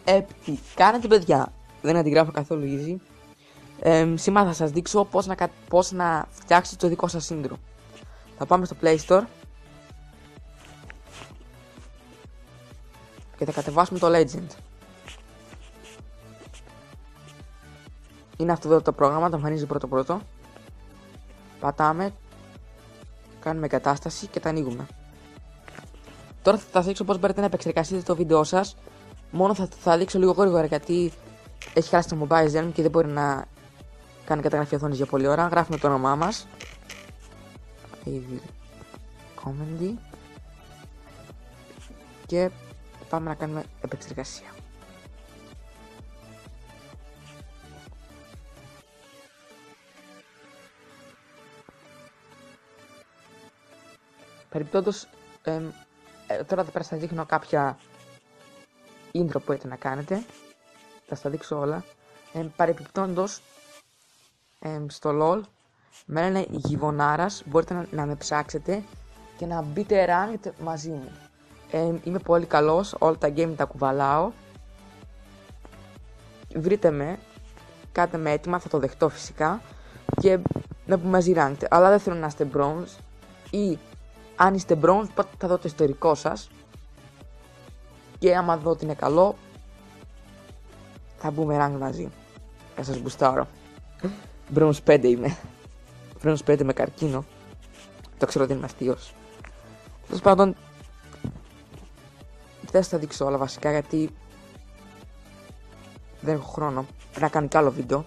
Τι κάνετε, παιδιά? Δεν αντιγράφω καθόλου easy. Σήμερα θα σας δείξω πώς να φτιάξετε το δικό σας intro. Θα πάμε στο Play Store και θα κατεβάσουμε το Legend. Είναι αυτό εδώ το πρόγραμμα, το εμφανίζει πρώτο. Πατάμε, κάνουμε εγκατάσταση και τα ανοίγουμε. Τώρα θα σας δείξω πώς μπορείτε να επεξεργαστείτε το βίντεο σας. Μόνο θα δείξω λίγο γρήγορα γιατί έχει χάσει το mobile Zen και δεν μπορεί να κάνει καταγραφή οθόνης για πολλή ώρα. Γράφουμε το όνομά μας. Comedy. Και πάμε να κάνουμε επεξεργασία. Περιπτόντως, τώρα εδώ πέρα σας δείχνω κάποια intro που μπορείτε να κάνετε. Θα σας τα δείξω όλα. Παρεπιπτόντως, στο LOL με λένε Γιβονάρας, μπορείτε να με ψάξετε και να μπείτε ranked μαζί μου. Είμαι πολύ καλός, όλα τα game τα κουβαλάω. Βρείτε με, κάντε με έτοιμα, θα το δεχτώ φυσικά και να πούμε μαζί ranked. Αλλά δεν θέλω να είστε bronze, ή αν είστε bronze τότε θα δω το ιστορικό σας και άμα δω ότι είναι καλό θα μπούμε rank μαζί. Θα σας μπουστάρω. Bronze 5 είμαι. Bronze 5 με καρκίνο. Το ξέρω ότι είμαι αστείος. Τέλος πάντων, δεν θα δείξω όλα βασικά γιατί δεν έχω χρόνο. Πρέπει να κάνω κι άλλο βίντεο.